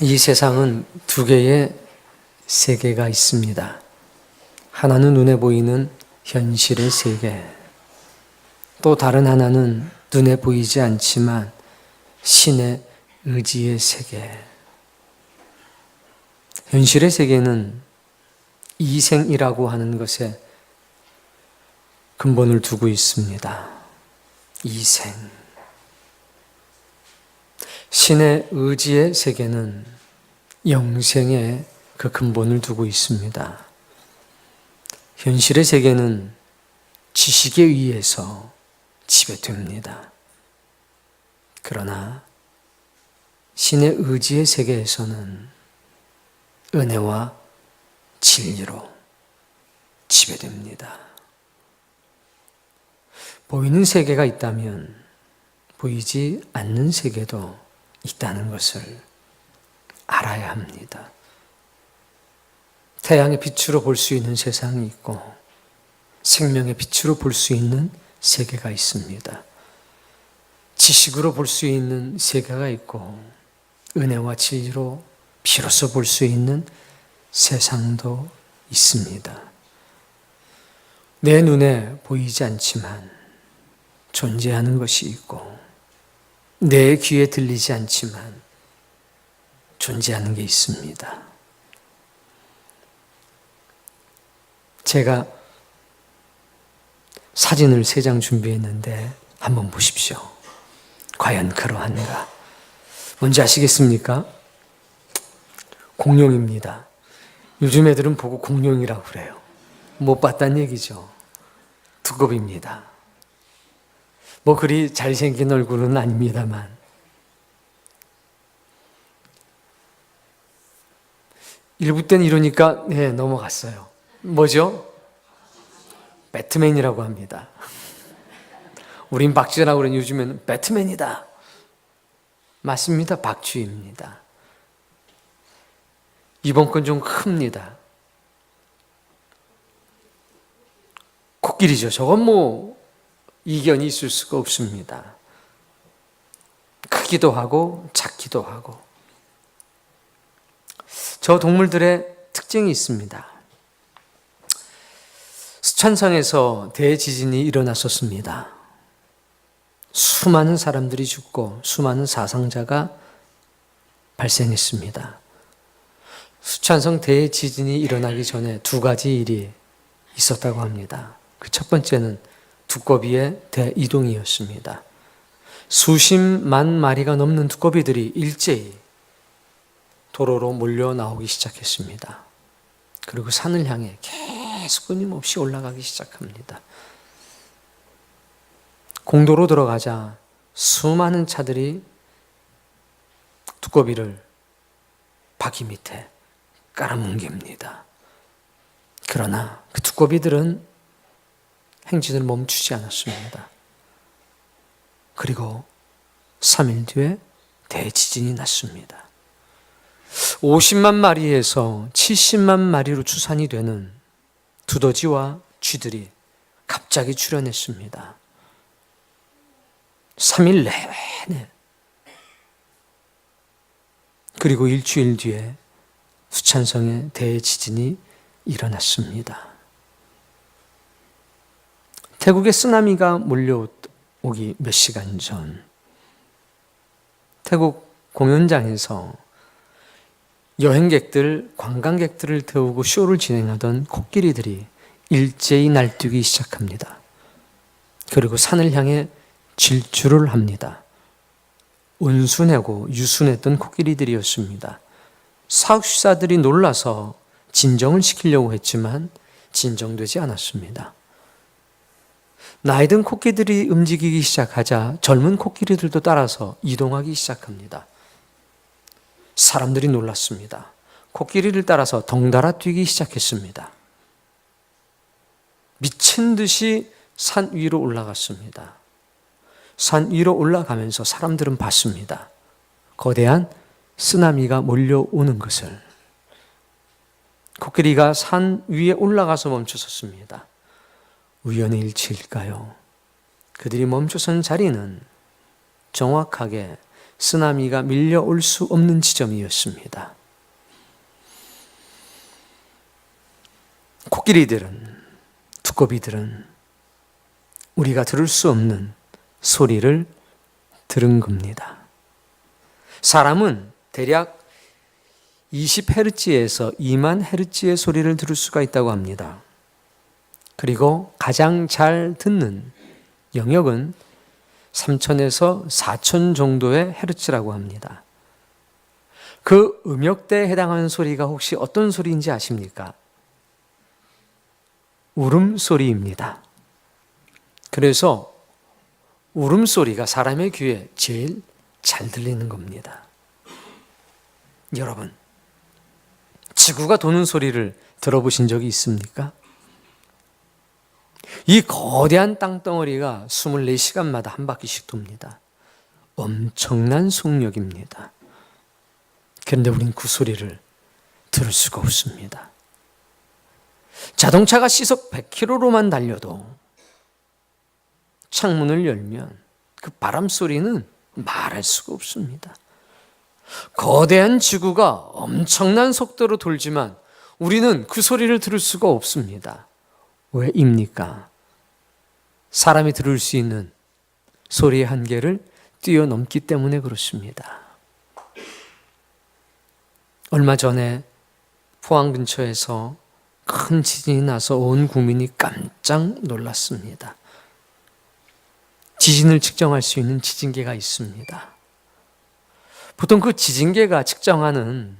이 세상은 두 개의 세계가 있습니다. 하나는 눈에 보이는 현실의 세계, 또 다른 하나는 눈에 보이지 않지만 신의 의지의 세계. 현실의 세계는 이생이라고 하는 것에 근본을 두고 있습니다. 이생. 신의 의지의 세계는 영생에 그 근본을 두고 있습니다. 현실의 세계는 지식에 의해서 지배됩니다. 그러나 신의 의지의 세계에서는 은혜와 진리로 지배됩니다. 보이는 세계가 있다면 보이지 않는 세계도 있다는 것을 알아야 합니다. 태양의 빛으로 볼 수 있는 세상이 있고 생명의 빛으로 볼 수 있는 세계가 있습니다. 지식으로 볼 수 있는 세계가 있고 은혜와 진리로 비로소 볼 수 있는 세상도 있습니다. 내 눈에 보이지 않지만 존재하는 것이 있고 내 귀에 들리지 않지만 존재하는 게 있습니다. 제가 사진을 3장 준비했는데 한번 보십시오. 과연 그러한가? 뭔지 아시겠습니까? 공룡입니다. 요즘 애들은 보고 공룡이라고 그래요. 못 봤다는 얘기죠. 두꺼비입니다. 뭐 그리 잘생긴 얼굴은 아닙니다만 일부 때는 이러니까 넘어갔어요. 뭐죠? 배트맨이라고 합니다. 우린 박쥐라고 그러는 요즘에는 배트맨이다. 맞습니다. 박쥐입니다. 이번 건 좀 큽니다. 코끼리죠. 저건 뭐 이견이 있을 수가 없습니다. 크기도 하고 작기도 하고. 저 동물들의 특징이 있습니다. 스촨성에서 대지진이 일어났었습니다. 수많은 사람들이 죽고 수많은 사상자가 발생했습니다. 스촨성 대지진이 일어나기 전에 2가지 일이 있었다고 합니다. 그 첫 번째는 두꺼비의 대이동이었습니다. 수십만 마리가 넘는 두꺼비들이 일제히 도로로 몰려 나오기 시작했습니다. 그리고 산을 향해 계속 끊임없이 올라가기 시작합니다. 공도로 들어가자 수많은 차들이 두꺼비를 바퀴 밑에 깔아뭉갭니다. 그러나 그 두꺼비들은 행진을 멈추지 않았습니다. 그리고 3일 뒤에 대지진이 났습니다. 50만 마리에서 70만 마리로 추산이 되는 두더지와 쥐들이 갑자기 출현했습니다. 3일 내내. 그리고 일주일 뒤에 수촨성의 대지진이 일어났습니다. 태국에 쓰나미가 몰려오기 몇 시간 전 태국 공연장에서 여행객들, 관광객들을 태우고 쇼를 진행하던 코끼리들이 일제히 날뛰기 시작합니다. 그리고 산을 향해 질주를 합니다. 온순하고 유순했던 코끼리들이었습니다. 사육사들이 놀라서 진정을 시키려고 했지만 진정되지 않았습니다. 나이든 코끼리들이 움직이기 시작하자 젊은 코끼리들도 따라서 이동하기 시작합니다. 사람들이 놀랐습니다. 코끼리를 따라서 덩달아 뛰기 시작했습니다. 미친 듯이 산 위로 올라갔습니다. 산 위로 올라가면서 사람들은 봤습니다. 거대한 쓰나미가 몰려오는 것을. 코끼리가 산 위에 올라가서 멈춰섰습니다. 우연의 일치일까요? 그들이 멈춰선 자리는 정확하게 쓰나미가 밀려올 수 없는 지점이었습니다. 코끼리들은, 두꺼비들은 우리가 들을 수 없는 소리를 들은 겁니다. 사람은 대략 20헤르츠에서 2만 헤르츠의 소리를 들을 수가 있다고 합니다. 그리고 가장 잘 듣는 영역은 3000에서 4000 정도의 헤르츠라고 합니다. 그 음역대에 해당하는 소리가 혹시 어떤 소리인지 아십니까? 울음소리입니다. 그래서 울음소리가 사람의 귀에 제일 잘 들리는 겁니다. 여러분, 지구가 도는 소리를 들어보신 적이 있습니까? 이 거대한 땅덩어리가 24시간마다 한 바퀴씩 돕니다. 엄청난 속력입니다. 그런데 우린 그 소리를 들을 수가 없습니다. 자동차가 시속 100km로만 달려도 창문을 열면 그 바람 소리는 말할 수가 없습니다. 거대한 지구가 엄청난 속도로 돌지만 우리는 그 소리를 들을 수가 없습니다. 왜입니까? 사람이 들을 수 있는 소리의 한계를 뛰어넘기 때문에 그렇습니다. 얼마 전에 포항 근처에서 큰 지진이 나서 온 국민이 깜짝 놀랐습니다. 지진을 측정할 수 있는 지진계가 있습니다. 보통 그 지진계가 측정하는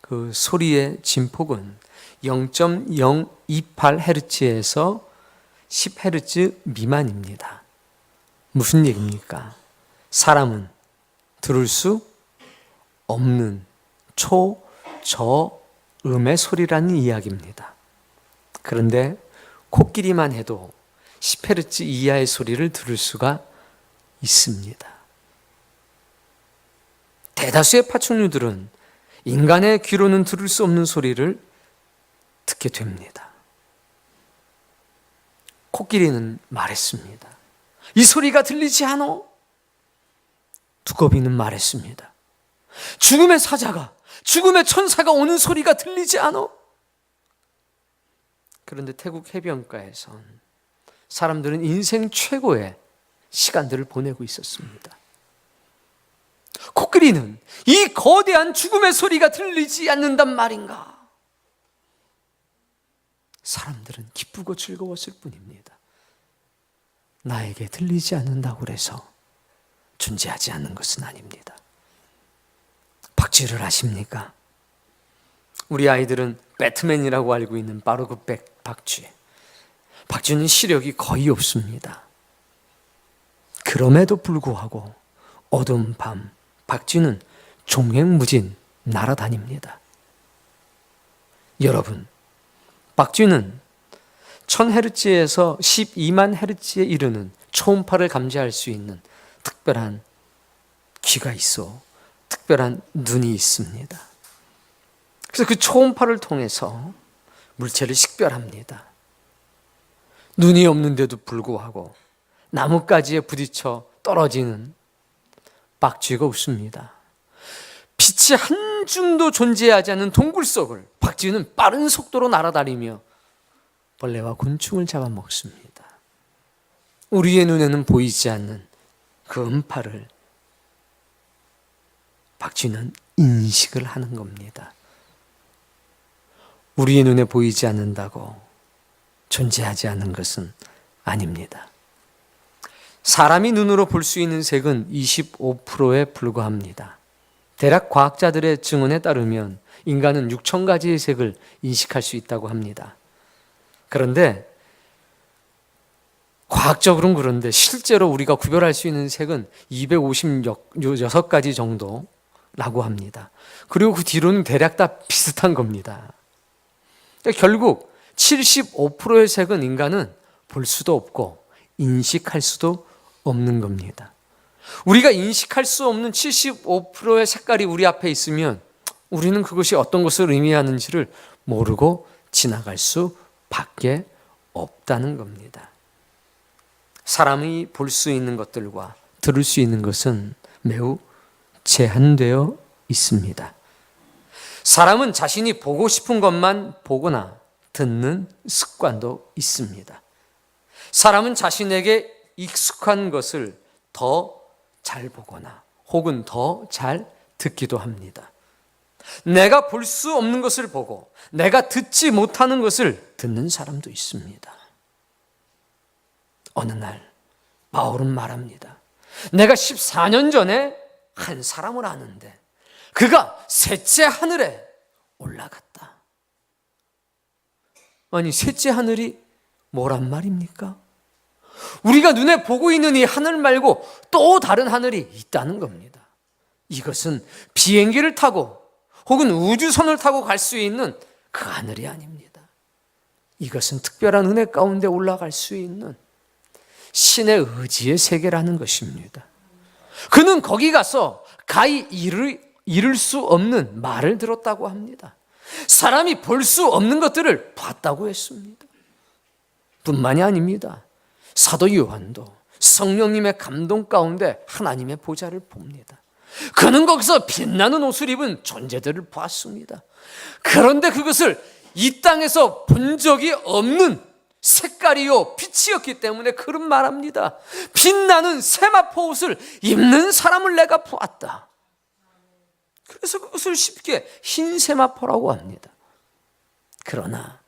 그 소리의 진폭은 0.028Hz에서 10Hz 미만입니다. 무슨 얘기입니까? 사람은 들을 수 없는 초저음의 소리라는 이야기입니다. 그런데 코끼리만 해도 10Hz 이하의 소리를 들을 수가 있습니다. 대다수의 파충류들은 인간의 귀로는 들을 수 없는 소리를 듣게 됩니다. 코끼리는 말했습니다. 이 소리가 들리지 않아? 두꺼비는 말했습니다. 죽음의 사자가, 죽음의 천사가 오는 소리가 들리지 않아? 그런데 태국 해변가에선 사람들은 인생 최고의 시간들을 보내고 있었습니다. 코끼리는 이 거대한 죽음의 소리가 들리지 않는단 말인가? 사람들은 기쁘고 즐거웠을 뿐입니다. 나에게 들리지 않는다고 해서 존재하지 않는 것은 아닙니다. 박쥐를 아십니까? 우리 아이들은 배트맨이라고 알고 있는 바로 그 박쥐. 박쥐는 시력이 거의 없습니다. 그럼에도 불구하고 어두운 밤 박쥐는 종횡무진 날아다닙니다. 여러분, 박쥐는 1000Hz에서 12만 Hz에 이르는 초음파를 감지할 수 있는 특별한 귀가 있어 특별한 눈이 있습니다. 그래서 그 초음파를 통해서 물체를 식별합니다. 눈이 없는데도 불구하고 나뭇가지에 부딪혀 떨어지는 박쥐가 없습니다. 빛이 한 줌도 존재하지 않는 동굴 속을 박쥐는 빠른 속도로 날아다니며 벌레와 곤충을 잡아먹습니다. 우리의 눈에는 보이지 않는 그 음파를 박쥐는 인식을 하는 겁니다. 우리의 눈에 보이지 않는다고 존재하지 않는 것은 아닙니다. 사람이 눈으로 볼 수 있는 색은 25%에 불과합니다. 대략 과학자들의 증언에 따르면 인간은 6,000가지의 색을 인식할 수 있다고 합니다. 그런데 과학적으로는 그런데 실제로 우리가 구별할 수 있는 색은 256가지 정도라고 합니다. 그리고 그 뒤로는 대략 다 비슷한 겁니다. 그러니까 결국 75%의 색은 인간은 볼 수도 없고 인식할 수도 없는 겁니다. 우리가 인식할 수 없는 75%의 색깔이 우리 앞에 있으면 우리는 그것이 어떤 것을 의미하는지를 모르고 지나갈 수밖에 없다는 겁니다. 사람이 볼 수 있는 것들과 들을 수 있는 것은 매우 제한되어 있습니다. 사람은 자신이 보고 싶은 것만 보거나 듣는 습관도 있습니다. 사람은 자신에게 익숙한 것을 더 잘 보거나 혹은 더 잘 듣기도 합니다. 내가 볼 수 없는 것을 보고 내가 듣지 못하는 것을 듣는 사람도 있습니다. 어느 날 바울은 말합니다. 내가 14년 전에 한 사람을 아는데 그가 셋째 하늘에 올라갔다. 아니, 셋째 하늘이 뭐란 말입니까? 우리가 눈에 보고 있는 이 하늘 말고 또 다른 하늘이 있다는 겁니다. 이것은 비행기를 타고 혹은 우주선을 타고 갈 수 있는 그 하늘이 아닙니다. 이것은 특별한 은혜 가운데 올라갈 수 있는 신의 의지의 세계라는 것입니다. 그는 거기 가서 가히 이룰 수 없는 말을 들었다고 합니다. 사람이 볼 수 없는 것들을 봤다고 했습니다. 뿐만이 아닙니다. 사도 요한도 성령님의 감동 가운데 하나님의 보좌를 봅니다. 그는 거기서 빛나는 옷을 입은 존재들을 봤습니다. 그런데 그것을 이 땅에서 본 적이 없는 색깔이요 빛이었기 때문에 그런 말합니다. 빛나는 세마포 옷을 입는 사람을 내가 보았다. 그래서 그것을 쉽게 흰 세마포라고 합니다. 그러나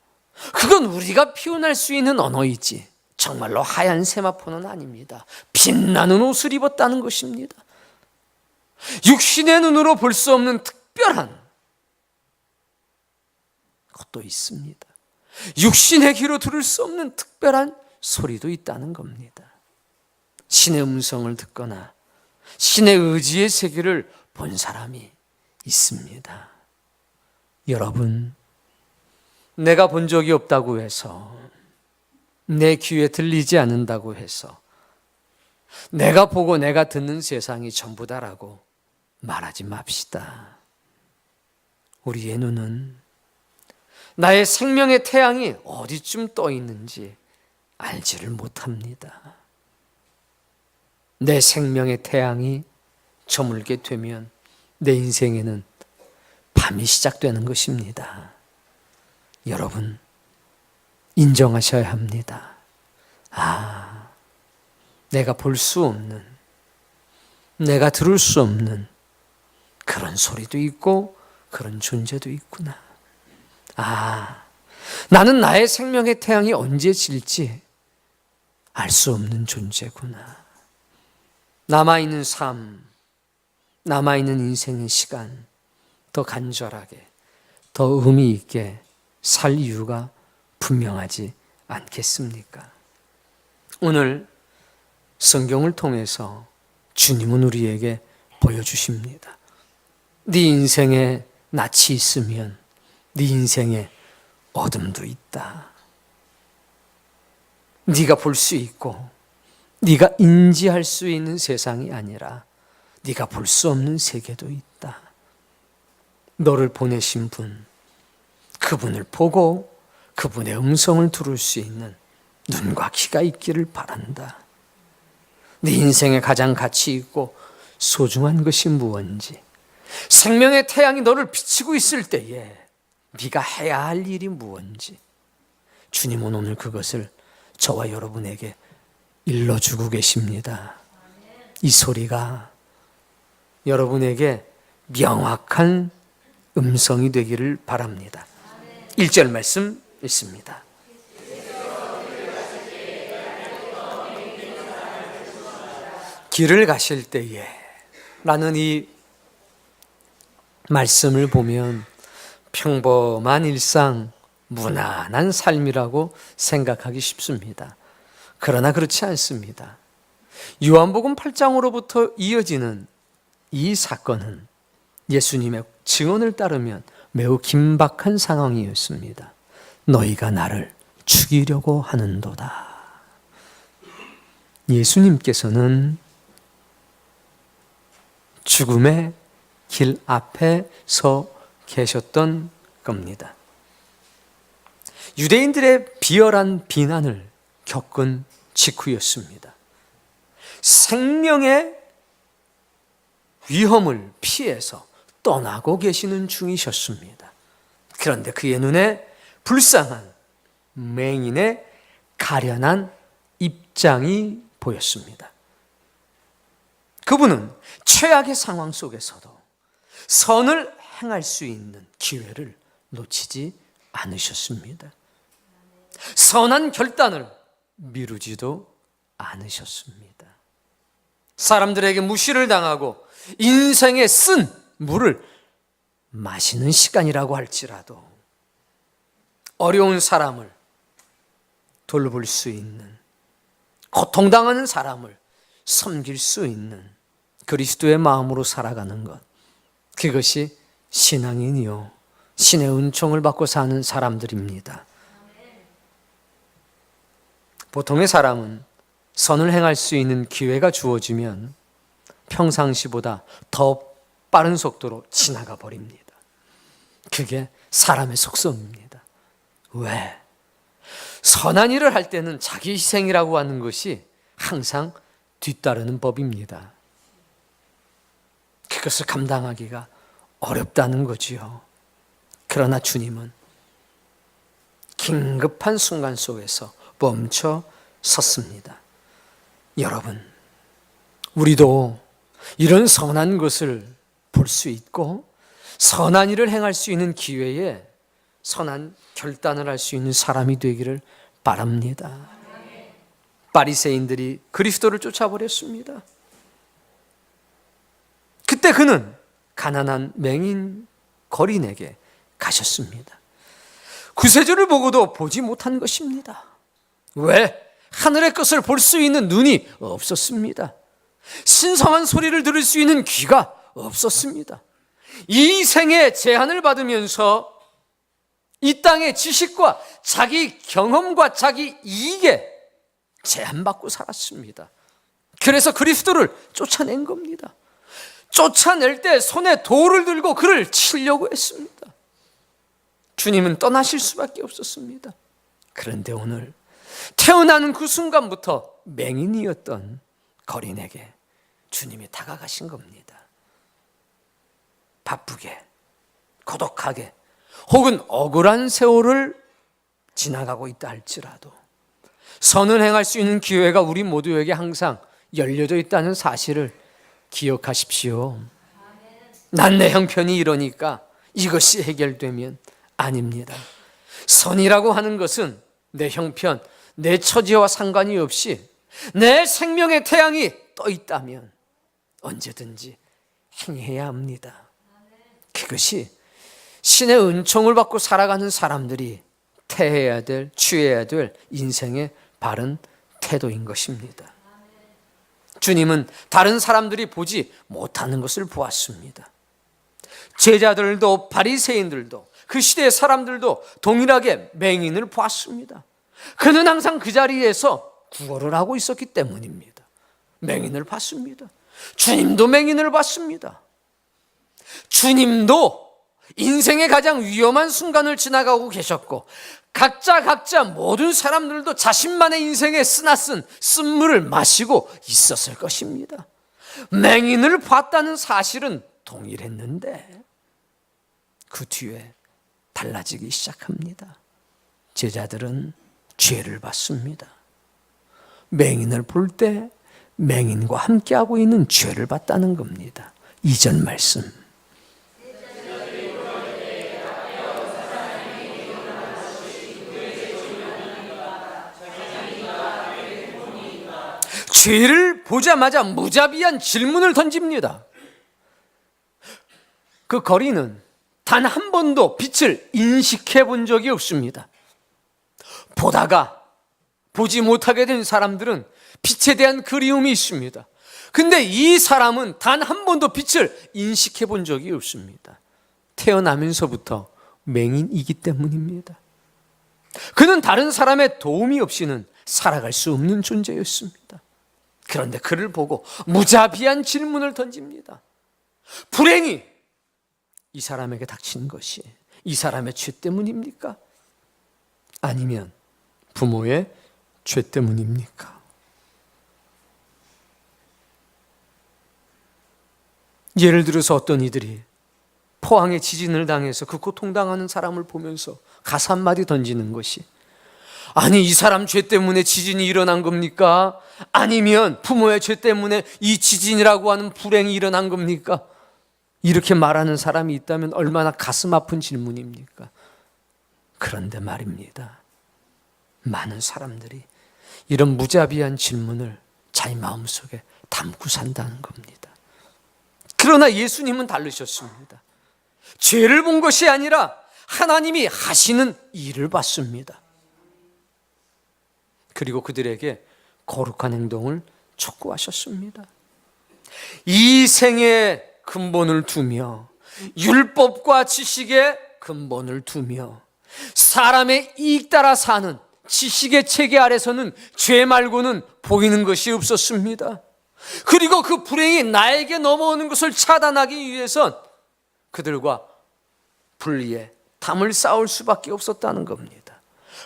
그건 우리가 표현할 수 있는 언어이지 정말로 하얀 세마포는 아닙니다. 빛나는 옷을 입었다는 것입니다. 육신의 눈으로 볼 수 없는 특별한 것도 있습니다. 육신의 귀로 들을 수 없는 특별한 소리도 있다는 겁니다. 신의 음성을 듣거나 신의 의지의 세계를 본 사람이 있습니다. 여러분, 내가 본 적이 없다고 해서, 내 귀에 들리지 않는다고 해서 내가 보고 내가 듣는 세상이 전부다라고 말하지 맙시다. 우리의 눈은 나의 생명의 태양이 어디쯤 떠 있는지 알지를 못합니다. 내 생명의 태양이 저물게 되면 내 인생에는 밤이 시작되는 것입니다. 여러분, 인정하셔야 합니다. 내가 볼 수 없는, 내가 들을 수 없는 그런 소리도 있고 그런 존재도 있구나. 나는 나의 생명의 태양이 언제 질지 알 수 없는 존재구나. 남아있는 삶, 남아있는 인생의 시간 더 간절하게, 더 의미 있게 살 이유가 분명하지 않겠습니까? 오늘 성경을 통해서 주님은 우리에게 보여주십니다. 네 인생에 낯이 있으면 네 인생에 어둠도 있다. 네가 볼 수 있고 네가 인지할 수 있는 세상이 아니라 네가 볼 수 없는 세계도 있다. 너를 보내신 분, 그분을 보고 그분의 음성을 들을 수 있는 눈과 귀가 있기를 바란다. 네 인생에 가장 가치 있고 소중한 것이 무엇인지, 생명의 태양이 너를 비치고 있을 때에 네가 해야 할 일이 무엇인지 주님은 오늘 그것을 저와 여러분에게 일러주고 계십니다. 이 소리가 여러분에게 명확한 음성이 되기를 바랍니다. 1절 말씀 있습니다. 길을 가실 때에 라는 이 말씀을 보면 평범한 일상, 무난한 삶이라고 생각하기 쉽습니다. 그러나 그렇지 않습니다. 요한복음 8장으로부터 이어지는 이 사건은 예수님의 증언을 따르면 매우 긴박한 상황이었습니다. 너희가 나를 죽이려고 하는도다. 예수님께서는 죽음의 길 앞에 서 계셨던 겁니다. 유대인들의 비열한 비난을 겪은 직후였습니다. 생명의 위험을 피해서 떠나고 계시는 중이셨습니다. 그런데 그의 눈에 불쌍한 맹인의 가련한 입장이 보였습니다. 그분은 최악의 상황 속에서도 선을 행할 수 있는 기회를 놓치지 않으셨습니다. 선한 결단을 미루지도 않으셨습니다. 사람들에게 무시를 당하고 인생에 쓴 물을 마시는 시간이라고 할지라도 어려운 사람을 돌볼 수 있는, 고통당하는 사람을 섬길 수 있는 그리스도의 마음으로 살아가는 것, 그것이 신앙인이요 신의 은총을 받고 사는 사람들입니다. 보통의 사람은 선을 행할 수 있는 기회가 주어지면 평상시보다 더 빠른 속도로 지나가 버립니다. 그게 사람의 속성입니다. 왜? 선한 일을 할 때는 자기 희생이라고 하는 것이 항상 뒤따르는 법입니다. 그것을 감당하기가 어렵다는 거지요. 그러나 주님은 긴급한 순간 속에서 멈춰 섰습니다. 여러분, 우리도 이런 선한 것을 볼 수 있고 선한 일을 행할 수 있는 기회에 선한 결단을 할 수 있는 사람이 되기를 바랍니다. 바리새인들이 그리스도를 쫓아버렸습니다. 그때 그는 가난한 맹인 거린에게 가셨습니다. 구세주를 보고도 보지 못한 것입니다. 왜? 하늘의 것을 볼 수 있는 눈이 없었습니다. 신성한 소리를 들을 수 있는 귀가 없었습니다. 이 생에 제한을 받으면서 이 땅의 지식과 자기 경험과 자기 이익에 제한받고 살았습니다. 그래서 그리스도를 쫓아낸 겁니다. 쫓아낼 때 손에 돌을 들고 그를 치려고 했습니다. 주님은 떠나실 수밖에 없었습니다. 그런데 오늘 태어나는 그 순간부터 맹인이었던 거린에게 주님이 다가가신 겁니다. 바쁘게, 고독하게, 혹은 억울한 세월을 지나가고 있다 할지라도 선을 행할 수 있는 기회가 우리 모두에게 항상 열려져 있다는 사실을 기억하십시오. 난 내 형편이 이러니까 이것이 해결되면 아닙니다. 선이라고 하는 것은 내 형편, 내 처지와 상관이 없이 내 생명의 태양이 떠 있다면 언제든지 행해야 합니다. 그것이 신의 은총을 받고 살아가는 사람들이 태해야 될, 취해야 될 인생의 바른 태도인 것입니다. 주님은 다른 사람들이 보지 못하는 것을 보았습니다. 제자들도 바리새인들도 그 시대의 사람들도 동일하게 맹인을 보았습니다. 그는 항상 그 자리에서 구걸을 하고 있었기 때문입니다. 맹인을 봤습니다. 주님도 맹인을 봤습니다. 주님도 인생의 가장 위험한 순간을 지나가고 계셨고 각자 모든 사람들도 자신만의 인생에 쓰나쓴 쓴물을 마시고 있었을 것입니다. 맹인을 봤다는 사실은 동일했는데 그 뒤에 달라지기 시작합니다. 제자들은 죄를 받습니다. 맹인을 볼 때 맹인과 함께하고 있는 죄를 받다는 겁니다. 2절 말씀. 죄를 보자마자 무자비한 질문을 던집니다. 그 거리는 단 한 번도 빛을 인식해 본 적이 없습니다. 보다가 보지 못하게 된 사람들은 빛에 대한 그리움이 있습니다. 근데 이 사람은 단 한 번도 빛을 인식해 본 적이 없습니다. 태어나면서부터 맹인이기 때문입니다. 그는 다른 사람의 도움이 없이는 살아갈 수 없는 존재였습니다. 그런데 그를 보고 무자비한 질문을 던집니다. 불행이 이 사람에게 닥친 것이 이 사람의 죄 때문입니까? 아니면 부모의 죄 때문입니까? 예를 들어서 어떤 이들이 포항에 지진을 당해서 그 고통당하는 사람을 보면서 가사 한마디 던지는 것이, 아니 이 사람 죄 때문에 지진이 일어난 겁니까? 아니면 부모의 죄 때문에 이 지진이라고 하는 불행이 일어난 겁니까? 이렇게 말하는 사람이 있다면 얼마나 가슴 아픈 질문입니까? 그런데 말입니다, 많은 사람들이 이런 무자비한 질문을 자기 마음속에 담고 산다는 겁니다. 그러나 예수님은 다르셨습니다. 죄를 본 것이 아니라 하나님이 하시는 일을 봤습니다. 그리고 그들에게 거룩한 행동을 촉구하셨습니다. 이 생의 근본을 두며 율법과 지식의 근본을 두며 사람의 이익 따라 사는 지식의 체계 아래서는 죄 말고는 보이는 것이 없었습니다. 그리고 그 불행이 나에게 넘어오는 것을 차단하기 위해선 그들과 분리에 담을 쌓을 수밖에 없었다는 겁니다.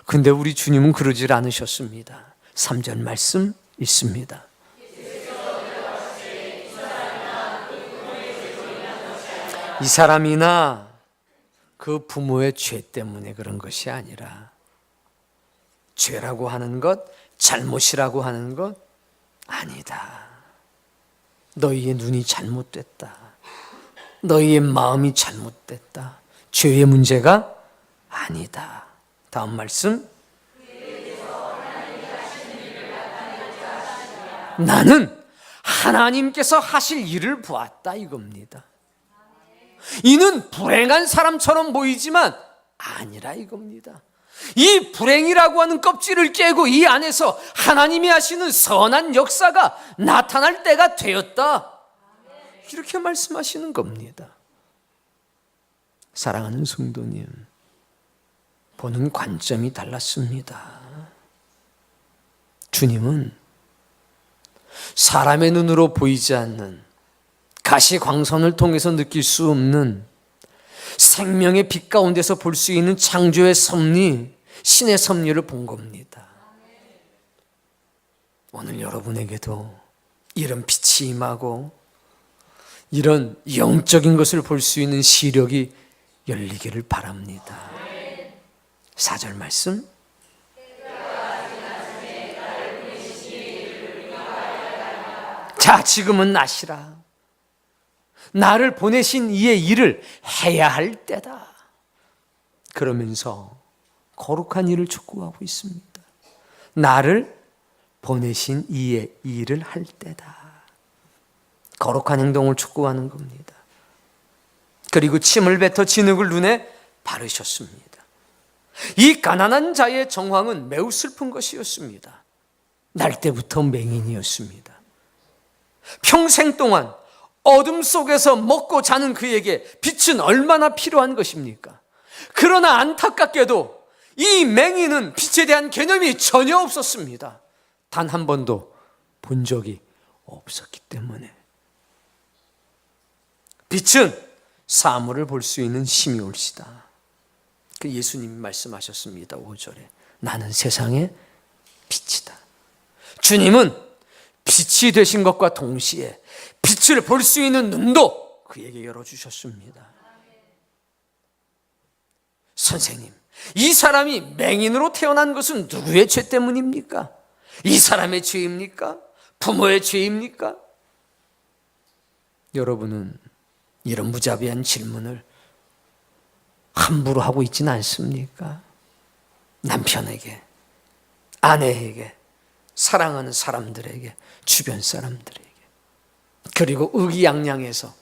근데 우리 주님은 그러질 않으셨습니다. 3절 말씀 있습니다. 이 사람이나 그 부모의 죄 때문에 그런 것이 아니라, 죄라고 하는 것, 잘못이라고 하는 것 아니다. 너희의 눈이 잘못됐다. 너희의 마음이 잘못됐다. 죄의 문제가 아니다. 다음 말씀. 나는 하나님께서 하실 일을 보았다 이겁니다. 이는 불행한 사람처럼 보이지만 아니라 이겁니다. 이 불행이라고 하는 껍질을 깨고 이 안에서 하나님이 하시는 선한 역사가 나타날 때가 되었다, 이렇게 말씀하시는 겁니다. 사랑하는 성도님, 보는 관점이 달랐습니다. 주님은 사람의 눈으로 보이지 않는, 가시광선을 통해서 느낄 수 없는 생명의 빛 가운데서 볼 수 있는 창조의 섭리, 신의 섭리를 본 겁니다. 오늘 여러분에게도 이런 빛이 임하고 이런 영적인 것을 볼 수 있는 시력이 열리기를 바랍니다. 4절 말씀. 자, 지금은 나시라. 나를 보내신 이의 일을 해야 할 때다. 그러면서 거룩한 일을 촉구하고 있습니다. 나를 보내신 이의 일을 할 때다. 거룩한 행동을 촉구하는 겁니다. 그리고 침을 뱉어 진흙을 눈에 바르셨습니다. 이 가난한 자의 정황은 매우 슬픈 것이었습니다. 날 때부터 맹인이었습니다. 평생 동안 어둠 속에서 먹고 자는 그에게 빛은 얼마나 필요한 것입니까? 그러나 안타깝게도 이 맹인은 빛에 대한 개념이 전혀 없었습니다. 단 한 번도 본 적이 없었기 때문에. 빛은 사물을 볼 수 있는 힘이 올시다. 그 예수님이 말씀하셨습니다. 5절에 나는 세상의 빛이다. 주님은 빛이 되신 것과 동시에 빛을 볼 수 있는 눈도 그에게 열어주셨습니다. 선생님, 이 사람이 맹인으로 태어난 것은 누구의 죄 때문입니까? 이 사람의 죄입니까? 부모의 죄입니까? 여러분은 이런 무자비한 질문을 함부로 하고 있지는 않습니까? 남편에게, 아내에게, 사랑하는 사람들에게, 주변 사람들에게. 그리고 의기양양해서,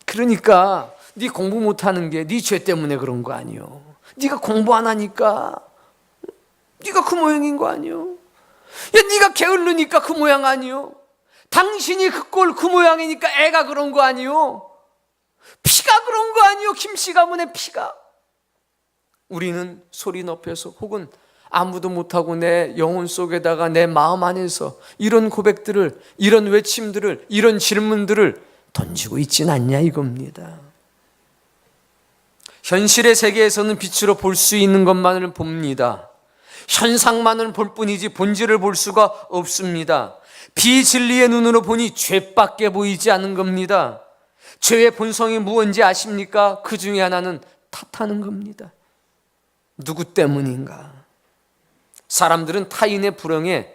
그러니까 네 공부 못하는 게 네 죄 때문에 그런 거 아니요, 네가 공부 안 하니까 네가 그 모양인 거 아니요, 야 네가 게을르니까 그 모양 아니요, 당신이 그 꼴 그 모양이니까 애가 그런 거 아니요, 피가 그런 거 아니요, 김씨 가문의 피가. 우리는 소리 높여서 혹은 아무도 못하고 내 영혼 속에다가 내 마음 안에서 이런 고백들을, 이런 외침들을, 이런 질문들을 던지고 있진 않냐 이겁니다. 현실의 세계에서는 빛으로 볼 수 있는 것만을 봅니다. 현상만을 볼 뿐이지 본질을 볼 수가 없습니다. 비진리의 눈으로 보니 죄밖에 보이지 않는 겁니다. 죄의 본성이 무엇인지 아십니까? 그 중에 하나는 탓하는 겁니다. 누구 때문인가? 사람들은 타인의 불행에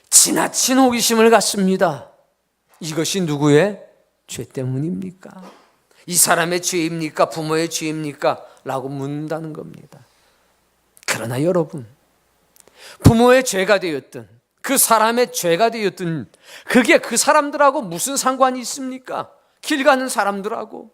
지나친 호기심을 갖습니다. 이것이 누구의 죄 때문입니까? 이 사람의 죄입니까? 부모의 죄입니까? 라고 묻는다는 겁니다. 그러나 여러분, 부모의 죄가 되었든 그 사람의 죄가 되었든 그게 그 사람들하고 무슨 상관이 있습니까? 길 가는 사람들하고.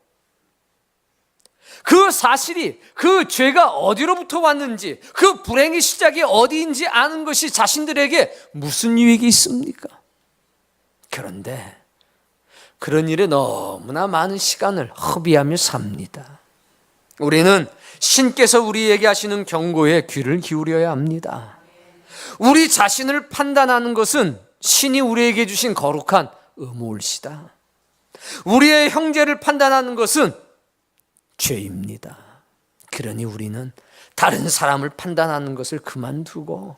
그 사실이, 그 죄가 어디로부터 왔는지, 그 불행의 시작이 어디인지 아는 것이 자신들에게 무슨 유익이 있습니까? 그런데 그런 일에 너무나 많은 시간을 허비하며 삽니다. 우리는 신께서 우리에게 하시는 경고에 귀를 기울여야 합니다. 우리 자신을 판단하는 것은 신이 우리에게 주신 거룩한 의무일시다. 우리의 형제를 판단하는 것은 죄입니다. 그러니 우리는 다른 사람을 판단하는 것을 그만두고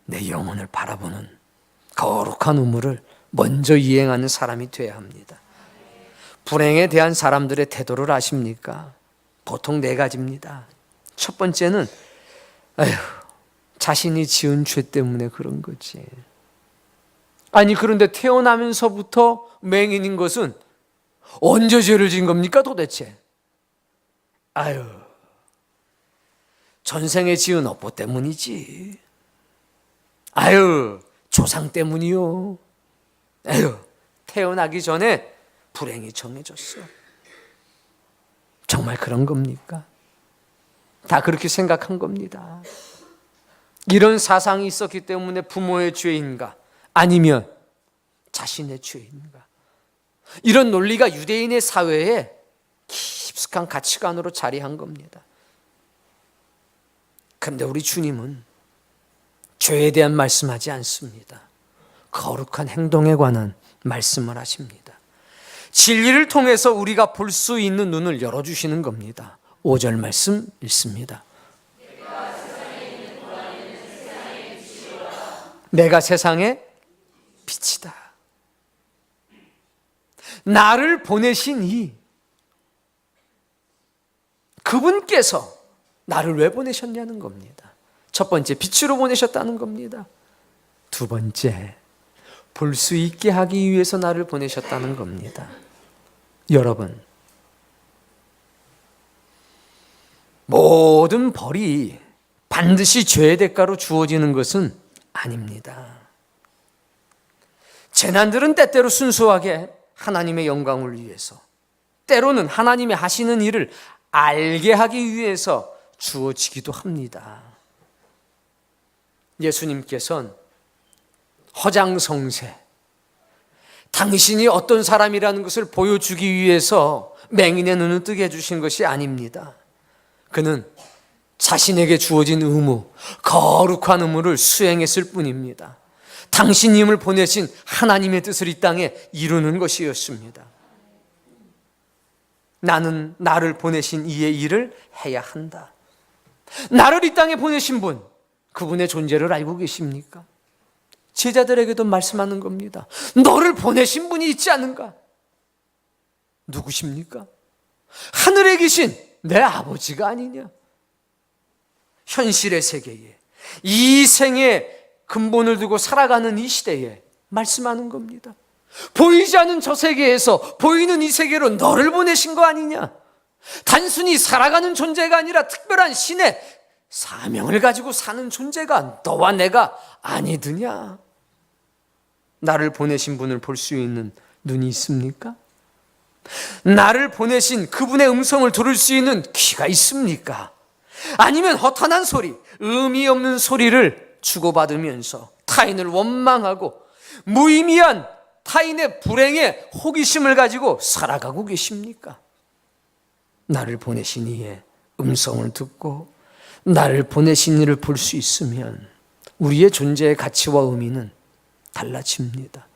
내 영혼을 바라보는 거룩한 의무를 먼저 이행하는 사람이 되어야 합니다. 불행에 대한 사람들의 태도를 아십니까? 보통 네 가지입니다. 첫 번째는 자신이 지은 죄 때문에 그런 거지. 아니 그런데 태어나면서부터 맹인인 것은 언제 죄를 지은 겁니까 도대체? 전생에 지은 업보 때문이지. 조상 때문이요. 태어나기 전에 불행이 정해졌어. 정말 그런 겁니까? 다 그렇게 생각한 겁니다. 이런 사상이 있었기 때문에 부모의 죄인가 아니면 자신의 죄인가, 이런 논리가 유대인의 사회에 깊숙한 가치관으로 자리한 겁니다. 그런데 우리 주님은 죄에 대한 말씀하지 않습니다. 거룩한 행동에 관한 말씀을 하십니다. 진리를 통해서 우리가 볼 수 있는 눈을 열어주시는 겁니다. 5절 말씀 읽습니다. 내가 세상의 빛이다. 나를 보내신 그분께서 나를 왜 보내셨냐는 겁니다. 첫 번째, 빛으로 보내셨다는 겁니다. 두 번째, 볼 수 있게 하기 위해서 나를 보내셨다는 겁니다. 여러분, 모든 벌이 반드시 죄의 대가로 주어지는 것은 아닙니다. 재난들은 때때로 순수하게 하나님의 영광을 위해서, 때로는 하나님이 하시는 일을 알게 하기 위해서 주어지기도 합니다. 예수님께서는 허장성세, 당신이 어떤 사람이라는 것을 보여주기 위해서 맹인의 눈을 뜨게 해주신 것이 아닙니다. 그는 자신에게 주어진 의무, 거룩한 의무를 수행했을 뿐입니다. 당신님을 보내신 하나님의 뜻을 이 땅에 이루는 것이었습니다. 나는 나를 보내신 이의 일을 해야 한다. 나를 이 땅에 보내신 분, 그분의 존재를 알고 계십니까? 제자들에게도 말씀하는 겁니다. 너를 보내신 분이 있지 않은가? 누구십니까? 하늘에 계신 내 아버지가 아니냐? 현실의 세계에, 이 생의 근본을 두고 살아가는 이 시대에 말씀하는 겁니다. 보이지 않는 저 세계에서 보이는 이 세계로 너를 보내신 거 아니냐? 단순히 살아가는 존재가 아니라 특별한 신의 사명을 가지고 사는 존재가 너와 내가 아니드냐? 나를 보내신 분을 볼 수 있는 눈이 있습니까? 나를 보내신 그분의 음성을 들을 수 있는 귀가 있습니까? 아니면 허탄한 소리, 의미 없는 소리를 주고받으면서 타인을 원망하고 무의미한 타인의 불행에 호기심을 가지고 살아가고 계십니까? 나를 보내신 이의 음성을 듣고 나를 보내신 이를 볼 수 있으면 우리의 존재의 가치와 의미는 달라집니다.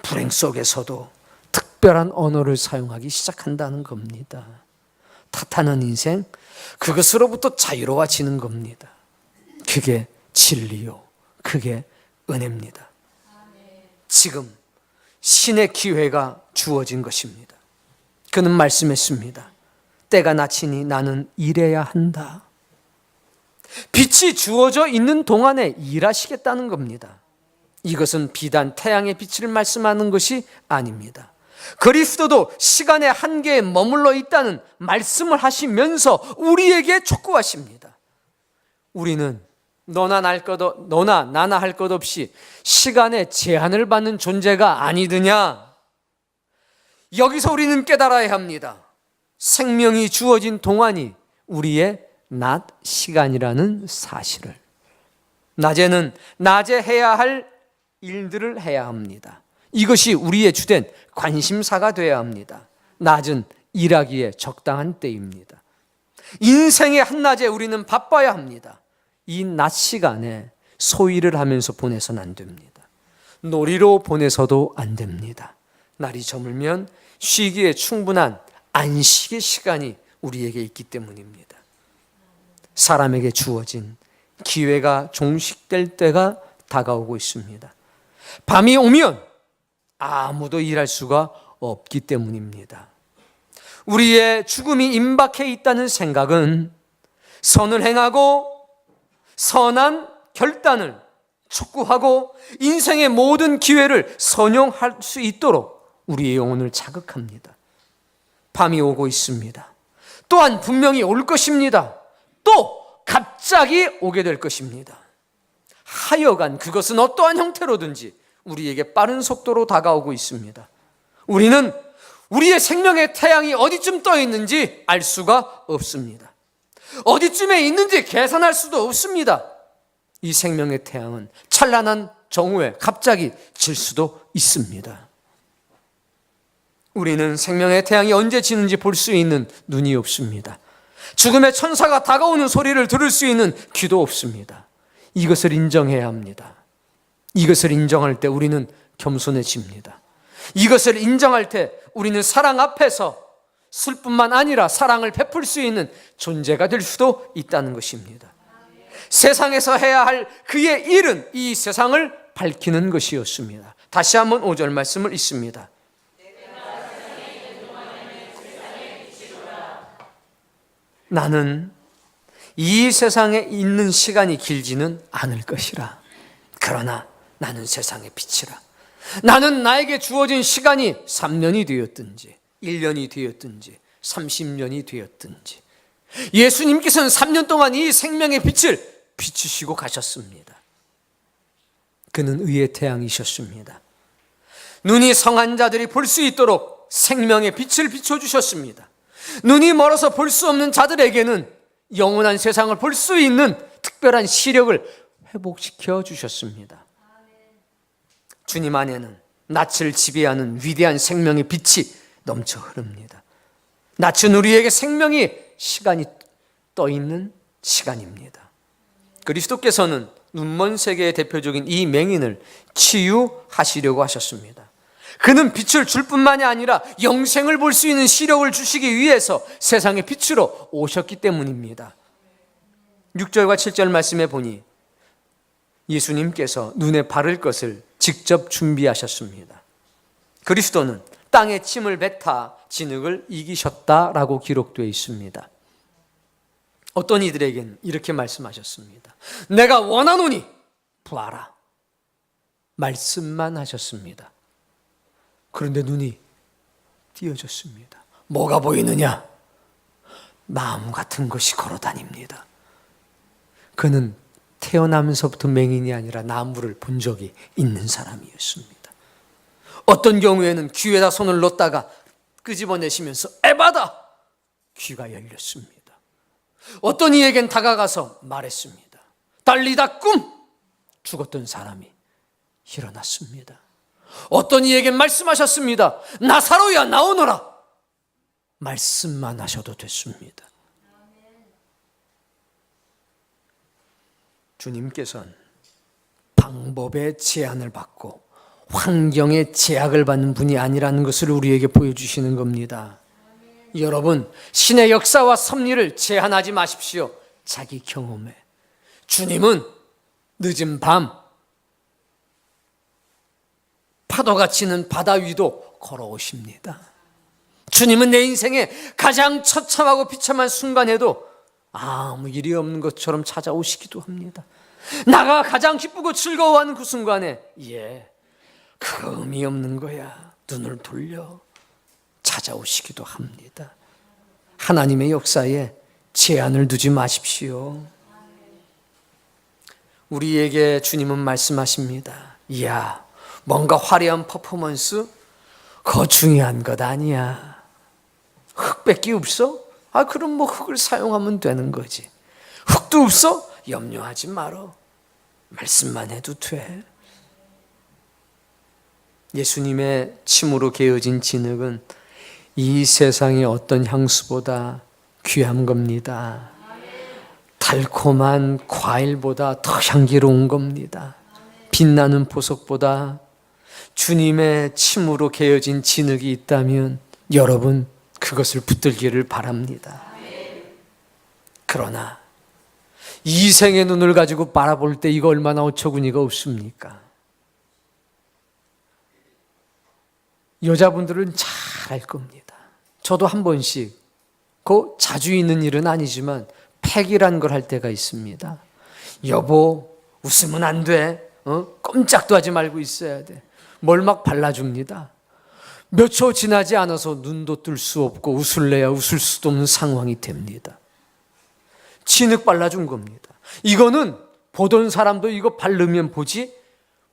불행 속에서도 특별한 언어를 사용하기 시작한다는 겁니다. 탓하는 인생, 그것으로부터 자유로워지는 겁니다. 그게 진리요, 그게 은혜입니다. 지금 신의 기회가 주어진 것입니다. 그는 말씀했습니다. 때가 낯이니 나는 일해야 한다. 빛이 주어져 있는 동안에 일하시겠다는 겁니다. 이것은 비단 태양의 빛을 말씀하는 것이 아닙니다. 그리스도도 시간의 한계에 머물러 있다는 말씀을 하시면서 우리에게 촉구하십니다. 우리는 너나 나나 할 것 없이 시간에 제한을 받는 존재가 아니더냐? 여기서 우리는 깨달아야 합니다. 생명이 주어진 동안이 우리의 낮 시간이라는 사실을. 낮에는 낮에 해야 할 일들을 해야 합니다. 이것이 우리의 주된 관심사가 되어야 합니다. 낮은 일하기에 적당한 때입니다. 인생의 한낮에 우리는 바빠야 합니다. 이 낮 시간에 소일을 하면서 보내서는 안 됩니다. 놀이로 보내서도 안 됩니다. 날이 저물면 쉬기에 충분한 안식의 시간이 우리에게 있기 때문입니다. 사람에게 주어진 기회가 종식될 때가 다가오고 있습니다. 밤이 오면 아무도 일할 수가 없기 때문입니다. 우리의 죽음이 임박해 있다는 생각은 선을 행하고 선한 결단을 촉구하고 인생의 모든 기회를 선용할 수 있도록 우리의 영혼을 자극합니다. 밤이 오고 있습니다. 또한 분명히 올 것입니다. 또 갑자기 오게 될 것입니다. 하여간 그것은 어떠한 형태로든지 우리에게 빠른 속도로 다가오고 있습니다. 우리는 우리의 생명의 태양이 어디쯤 떠 있는지 알 수가 없습니다. 어디쯤에 있는지 계산할 수도 없습니다. 이 생명의 태양은 찬란한 정오에 갑자기 질 수도 있습니다. 우리는 생명의 태양이 언제 지는지 볼 수 있는 눈이 없습니다. 죽음의 천사가 다가오는 소리를 들을 수 있는 귀도 없습니다. 이것을 인정해야 합니다. 이것을 인정할 때 우리는 겸손해집니다. 이것을 인정할 때 우리는 사랑 앞에서 쓸 뿐만 아니라 사랑을 베풀 수 있는 존재가 될 수도 있다는 것입니다. 세상에서 해야 할 그의 일은 이 세상을 밝히는 것이었습니다. 다시 한번 5절 말씀을 읽습니다. 나는 이 세상에 있는 시간이 길지는 않을 것이라. 그러나 나는 세상의 빛이라. 나는 나에게 주어진 시간이 3년이 되었든지 1년이 되었든지 30년이 되었든지 예수님께서는 3년 동안 이 생명의 빛을 비추시고 가셨습니다. 그는 의의 태양이셨습니다. 눈이 성한 자들이 볼 수 있도록 생명의 빛을 비춰주셨습니다. 눈이 멀어서 볼 수 없는 자들에게는 영원한 세상을 볼 수 있는 특별한 시력을 회복시켜 주셨습니다. 주님 안에는 낯을 지배하는 위대한 생명의 빛이 넘쳐 흐릅니다. 낯은 우리에게 생명이 시간이 떠 있는 시간입니다. 그리스도께서는 눈먼 세계의 대표적인 이 맹인을 치유하시려고 하셨습니다. 그는 빛을 줄 뿐만이 아니라 영생을 볼 수 있는 시력을 주시기 위해서 세상의 빛으로 오셨기 때문입니다. 6절과 7절 말씀에 보니 예수님께서 눈에 바를 것을 직접 준비하셨습니다. 그리스도는 땅에 침을 뱉아 진흙을 이기셨다라고 기록되어 있습니다. 어떤 이들에겐 이렇게 말씀하셨습니다. 내가 원하노니 보아라. 말씀만 하셨습니다. 그런데 눈이 띄어졌습니다. 뭐가 보이느냐? 나무 같은 것이 걸어 다닙니다. 그는 태어나면서부터 맹인이 아니라 나무를 본 적이 있는 사람이었습니다. 어떤 경우에는 귀에다 손을 넣다가 끄집어내시면서 에바다! 귀가 열렸습니다. 어떤 이에겐 다가가서 말했습니다. 달리다 꿈! 죽었던 사람이 일어났습니다. 어떤 이에겐 말씀하셨습니다. 나사로야 나오너라. 말씀만 하셔도 됐습니다. 주님께서는 방법의 제한을 받고 환경의 제약을 받는 분이 아니라는 것을 우리에게 보여주시는 겁니다. 여러분, 신의 역사와 섭리를 제한하지 마십시오. 자기 경험에. 주님은 늦은 밤 파도가 치는 바다 위도 걸어오십니다. 주님은 내 인생에 가장 처참하고 비참한 순간에도 아무 일이 없는 것처럼 찾아오시기도 합니다. 나가 가장 기쁘고 즐거워하는 그 순간에 그거 의미 없는 거야, 눈을 돌려 찾아오시기도 합니다. 하나님의 역사에 제한을 두지 마십시오. 우리에게 주님은 말씀하십니다. 뭔가 화려한 퍼포먼스 그거 중요한 것 아니야. 흙밖에 없어? 그럼 뭐 흙을 사용하면 되는 거지. 흙도 없어? 염려하지 말어. 말씀만 해도 돼. 예수님의 침으로 개어진 진흙은 이 세상의 어떤 향수보다 귀한 겁니다. 달콤한 과일보다 더 향기로운 겁니다. 빛나는 보석보다 주님의 침으로 개어진 진흙이 있다면 여러분 그것을 붙들기를 바랍니다. 그러나 이 생의 눈을 가지고 바라볼 때 이거 얼마나 어처구니가 없습니까? 여자분들은 잘 알 겁니다. 저도 한 번씩, 자주 있는 일은 아니지만 팩이란 걸 할 때가 있습니다. 여보, 웃으면 안 돼. 꼼짝도 하지 말고 있어야 돼. 뭘 막 발라줍니다. 몇 초 지나지 않아서 눈도 뜰 수 없고 웃을래야 웃을 수도 없는 상황이 됩니다. 진흙 발라준 겁니다. 이거는 보던 사람도 이거 바르면 보지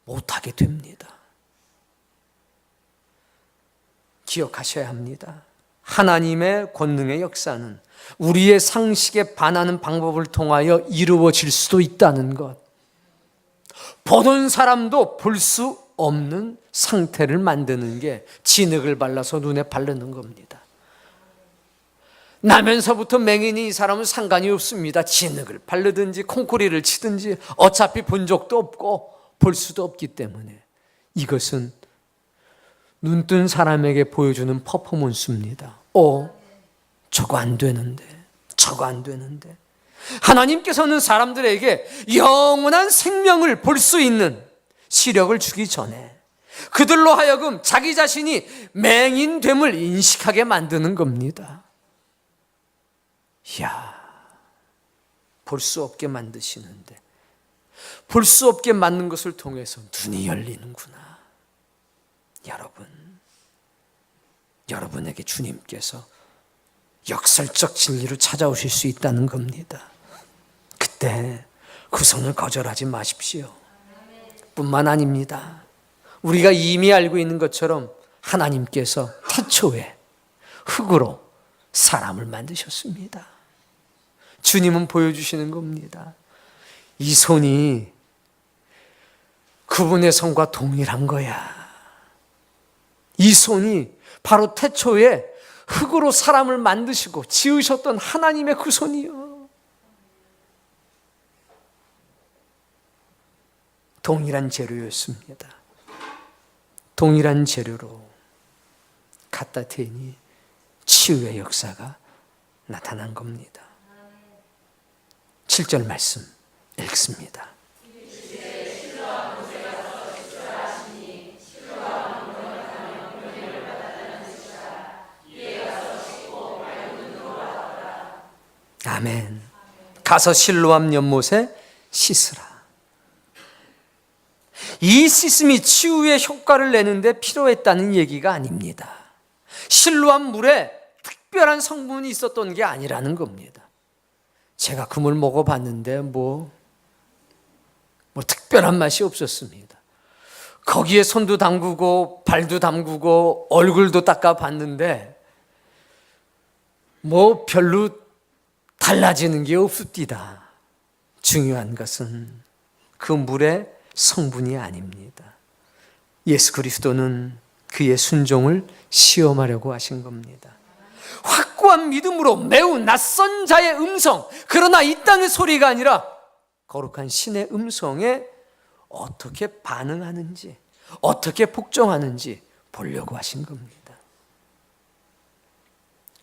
못하게 됩니다. 기억하셔야 합니다. 하나님의 권능의 역사는 우리의 상식에 반하는 방법을 통하여 이루어질 수도 있다는 것. 보던 사람도 볼 수 없는 상태를 만드는 게 진흙을 발라서 눈에 바르는 겁니다. 나면서부터 맹인이 이 사람은 상관이 없습니다. 진흙을 바르든지 콩쿠리를 치든지 어차피 본 적도 없고 볼 수도 없기 때문에 이것은 눈뜬 사람에게 보여주는 퍼포먼스입니다. 저거 안 되는데, 저거 안 되는데. 하나님께서는 사람들에게 영원한 생명을 볼 수 있는 시력을 주기 전에 그들로 하여금 자기 자신이 맹인됨을 인식하게 만드는 겁니다. 볼 수 없게 만드시는데 볼 수 없게 만든 것을 통해서 눈이 열리는구나. 여러분에게 주님께서 역설적 진리로 찾아오실 수 있다는 겁니다. 그때 그 손을 거절하지 마십시오. 뿐만 아닙니다. 우리가 이미 알고 있는 것처럼 하나님께서 태초에 흙으로 사람을 만드셨습니다. 주님은 보여주시는 겁니다. 이 손이 그분의 손과 동일한 거야. 이 손이 바로 태초에 흙으로 사람을 만드시고 지으셨던 하나님의 그 손이요. 동일한 재료였습니다. 동일한 재료로 갖다 대니 치유의 역사가 나타난 겁니다. 7절 말씀 읽습니다. 아멘. 가서 실로암 연못에 씻으라. 이 씻음이 치유의 효과를 내는데 필요했다는 얘기가 아닙니다. 실로암 물에 특별한 성분이 있었던 게 아니라는 겁니다. 제가 그 물 먹어봤는데 뭐 특별한 맛이 없었습니다. 거기에 손도 담그고 발도 담그고 얼굴도 닦아봤는데 별로 달라지는 게 없습니다. 중요한 것은 그 물의 성분이 아닙니다. 예수 그리스도는 그의 순종을 시험하려고 하신 겁니다. 확고한 믿음으로 매우 낯선 자의 음성, 그러나 이 땅의 소리가 아니라 거룩한 신의 음성에 어떻게 반응하는지, 어떻게 복종하는지 보려고 하신 겁니다.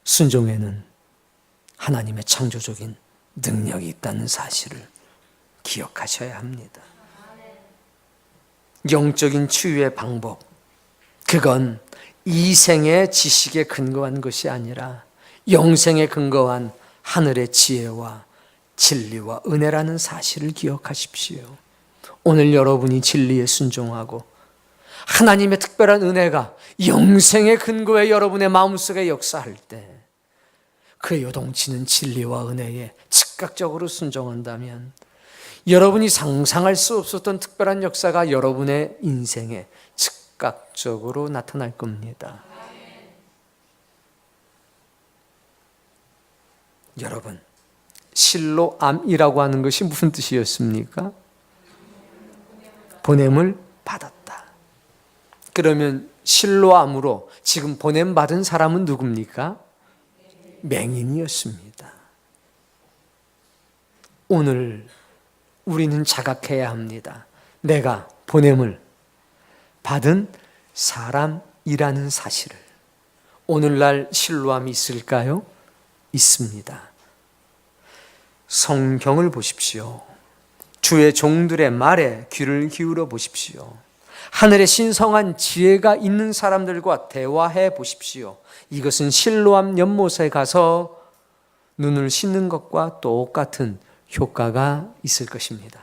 순종에는 하나님의 창조적인 능력이 있다는 사실을 기억하셔야 합니다. 영적인 치유의 방법, 그건 이생의 지식에 근거한 것이 아니라 영생에 근거한 하늘의 지혜와 진리와 은혜라는 사실을 기억하십시오. 오늘 여러분이 진리에 순종하고 하나님의 특별한 은혜가 영생의 근거에 여러분의 마음속에 역사할 때 그 요동치는 진리와 은혜에 즉각적으로 순종한다면 여러분이 상상할 수 없었던 특별한 역사가 여러분의 인생에 즉각적으로 나타날 겁니다. 여러분, 실로암이라고 하는 것이 무슨 뜻이었습니까? 보냄을 받았다. 그러면 실로암으로 지금 보냄 받은 사람은 누굽니까? 맹인이었습니다. 오늘 우리는 자각해야 합니다. 내가 보냄을 받은 사람이라는 사실을. 오늘날 실로암이 있을까요? 있습니다. 성경을 보십시오. 주의 종들의 말에 귀를 기울여 보십시오. 하늘의 신성한 지혜가 있는 사람들과 대화해 보십시오. 이것은 실로암 연못에 가서 눈을 씻는 것과 똑같은 효과가 있을 것입니다.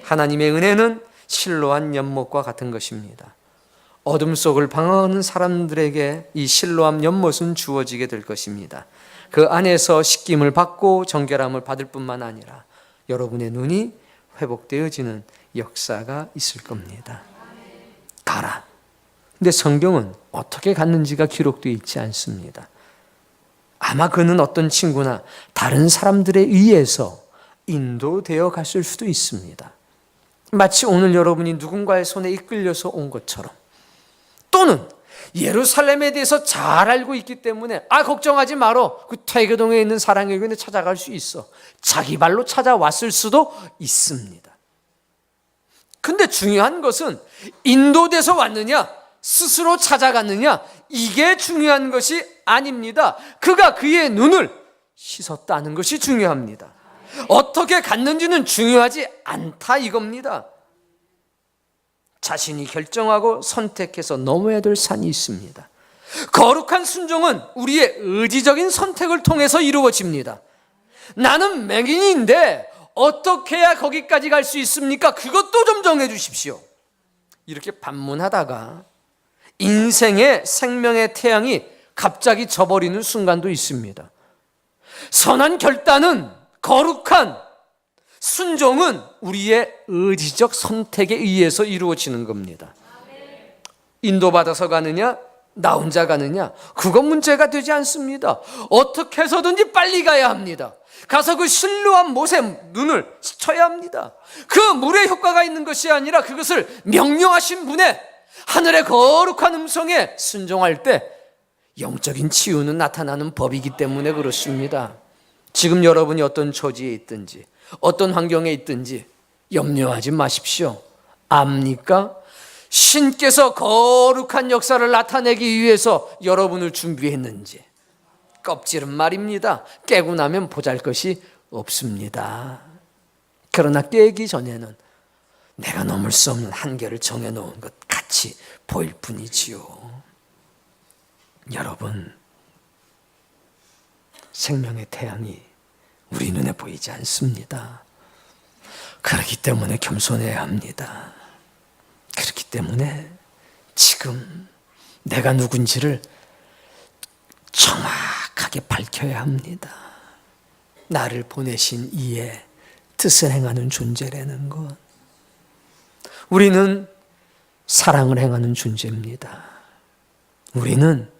하나님의 은혜는 실로암 연못과 같은 것입니다. 어둠 속을 방황하는 사람들에게 이 실로암 연못은 주어지게 될 것입니다. 그 안에서 씻김을 받고 정결함을 받을 뿐만 아니라 여러분의 눈이 회복되어지는 역사가 있을 겁니다. 가라. 근데 성경은 어떻게 갔는지가 기록되어 있지 않습니다. 아마 그는 어떤 친구나 다른 사람들에 의해서 인도되어 갔을 수도 있습니다. 마치 오늘 여러분이 누군가의 손에 이끌려서 온 것처럼, 또는 예루살렘에 대해서 잘 알고 있기 때문에 걱정하지 말어, 그 퇴교동에 있는 사랑의 교회에 찾아갈 수 있어, 자기 발로 찾아왔을 수도 있습니다. 근데 중요한 것은 인도돼서 왔느냐 스스로 찾아갔느냐, 이게 중요한 것이 아닙니다. 그가 그의 눈을 씻었다는 것이 중요합니다. 어떻게 갔는지는 중요하지 않다 이겁니다. 자신이 결정하고 선택해서 넘어야 될 산이 있습니다. 거룩한 순종은 우리의 의지적인 선택을 통해서 이루어집니다. 나는 맹인인데 어떻게 해야 거기까지 갈 수 있습니까? 그것도 좀 정해 주십시오. 이렇게 반문하다가 인생의 생명의 태양이 갑자기 져버리는 순간도 있습니다. 선한 결단은, 거룩한 순종은 우리의 의지적 선택에 의해서 이루어지는 겁니다. 인도받아서 가느냐, 나 혼자 가느냐, 그건 문제가 되지 않습니다. 어떻게 해서든지 빨리 가야 합니다. 가서 그 실로암 못에 눈을 씻어야 합니다. 그 물의 효과가 있는 것이 아니라 그것을 명령하신 분의 하늘의 거룩한 음성에 순종할 때 영적인 치유는 나타나는 법이기 때문에 그렇습니다. 지금 여러분이 어떤 처지에 있든지 어떤 환경에 있든지 염려하지 마십시오. 압니까? 신께서 거룩한 역사를 나타내기 위해서 여러분을 준비했는지. 껍질은 말입니다. 깨고 나면 보잘것이 없습니다. 그러나 깨기 전에는 내가 넘을 수 없는 한계를 정해놓은 것 같이 보일 뿐이지요. 여러분, 생명의 태양이 우리 눈에 보이지 않습니다. 그렇기 때문에 겸손해야 합니다. 그렇기 때문에 지금 내가 누군지를 정확하게 밝혀야 합니다. 나를 보내신 이의 뜻을 행하는 존재라는 것. 우리는 사랑을 행하는 존재입니다. 우리는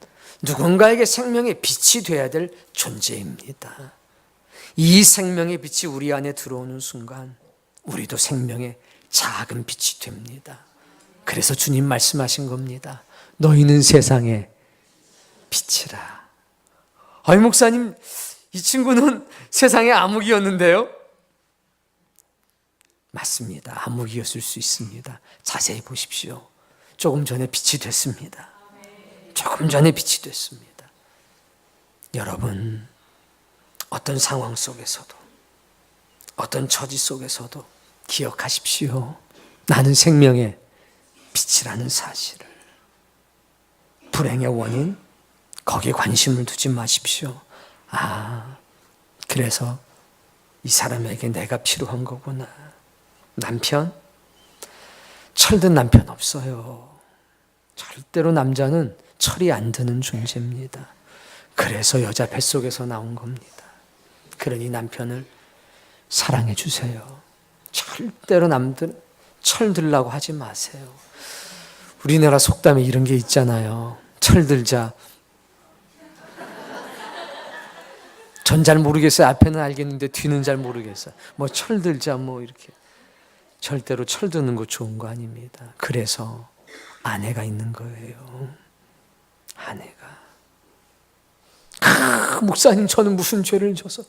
누군가에게 생명의 빛이 되어야 될 존재입니다. 이 생명의 빛이 우리 안에 들어오는 순간 우리도 생명의 작은 빛이 됩니다. 그래서 주님 말씀하신 겁니다. 너희는 세상의 빛이라. 아이 목사님, 이 친구는 세상의 암흑이었는데요? 맞습니다. 암흑이었을 수 있습니다. 자세히 보십시오. 조금 전에 빛이 됐습니다. 조금 전에 빛이 됐습니다. 여러분, 어떤 상황 속에서도, 어떤 처지 속에서도 기억하십시오. 나는 생명의 빛이라는 사실을. 불행의 원인, 거기에 관심을 두지 마십시오. 그래서 이 사람에게 내가 필요한 거구나. 남편? 철든 남편 없어요. 절대로 남자는 철이 안 드는 존재입니다. 그래서 여자 뱃속에서 나온 겁니다. 그러니 남편을 사랑해 주세요. 절대로 남들 철 들라고 하지 마세요. 우리나라 속담에 이런 게 있잖아요. 철 들자. 전 잘 모르겠어요. 앞에는 알겠는데 뒤는 잘 모르겠어요. 뭐 철 들자 뭐 이렇게. 절대로 철 드는 거 좋은 거 아닙니다. 그래서 아내가 있는 거예요. 아내가. 목사님 저는 무슨 죄를 져서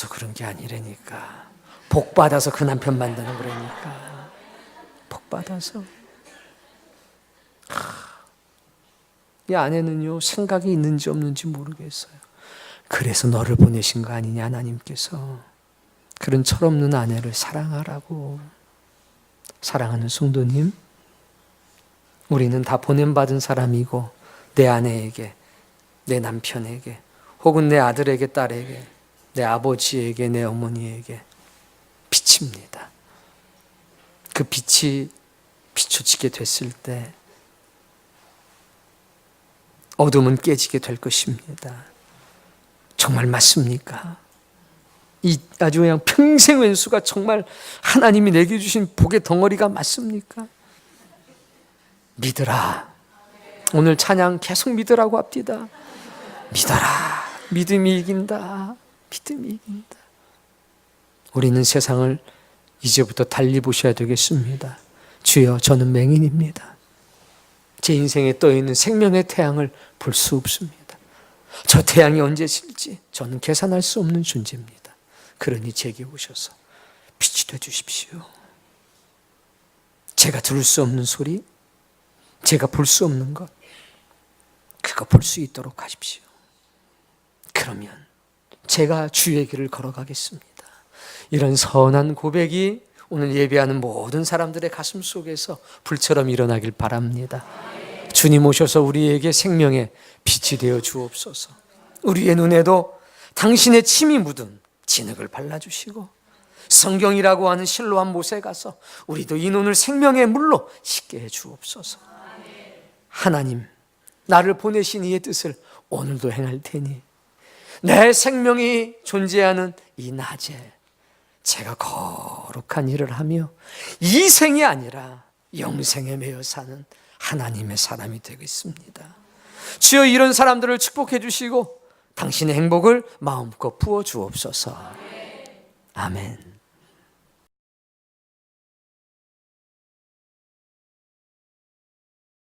그런 게 아니라니까. 복 받아서 그 남편 만드는 거라니까. 복 받아서. 이 아내는요 생각이 있는지 없는지 모르겠어요. 그래서 너를 보내신 거 아니냐 하나님께서. 그런 철없는 아내를 사랑하라고. 사랑하는 성도님, 우리는 다 보냄받은 사람이고 내 아내에게, 내 남편에게, 혹은 내 아들에게, 딸에게, 내 아버지에게, 내 어머니에게 빛입니다. 그 빛이 비춰지게 됐을 때 어둠은 깨지게 될 것입니다. 정말 맞습니까? 이 아주 그냥 평생 왼수가 정말 하나님이 내게 주신 복의 덩어리가 맞습니까? 믿으라. 오늘 찬양 계속 믿으라고 합디다. 믿어라. 믿음이 이긴다. 믿음이 이긴다. 우리는 세상을 이제부터 달리 보셔야 되겠습니다. 주여, 저는 맹인입니다. 제 인생에 떠있는 생명의 태양을 볼 수 없습니다. 저 태양이 언제 질지 저는 계산할 수 없는 존재입니다. 그러니 제게 오셔서 빛이 되어주십시오. 제가 들을 수 없는 소리, 제가 볼 수 없는 것, 그거 볼 수 있도록 하십시오. 그러면 제가 주의 길을 걸어가겠습니다. 이런 선한 고백이 오늘 예배하는 모든 사람들의 가슴 속에서 불처럼 일어나길 바랍니다. 주님 오셔서 우리에게 생명의 빛이 되어 주옵소서. 우리의 눈에도 당신의 침이 묻은 진흙을 발라주시고 성경이라고 하는 실로암 못에 가서 우리도 이 눈을 생명의 물로 씻게 해 주옵소서. 하나님, 나를 보내신 이의 뜻을 오늘도 행할 테니 내 생명이 존재하는 이 낮에 제가 거룩한 일을 하며 이 생이 아니라 영생에 매여 사는 하나님의 사람이 되겠습니다. 주여, 이런 사람들을 축복해 주시고 당신의 행복을 마음껏 부어 주옵소서. 아멘.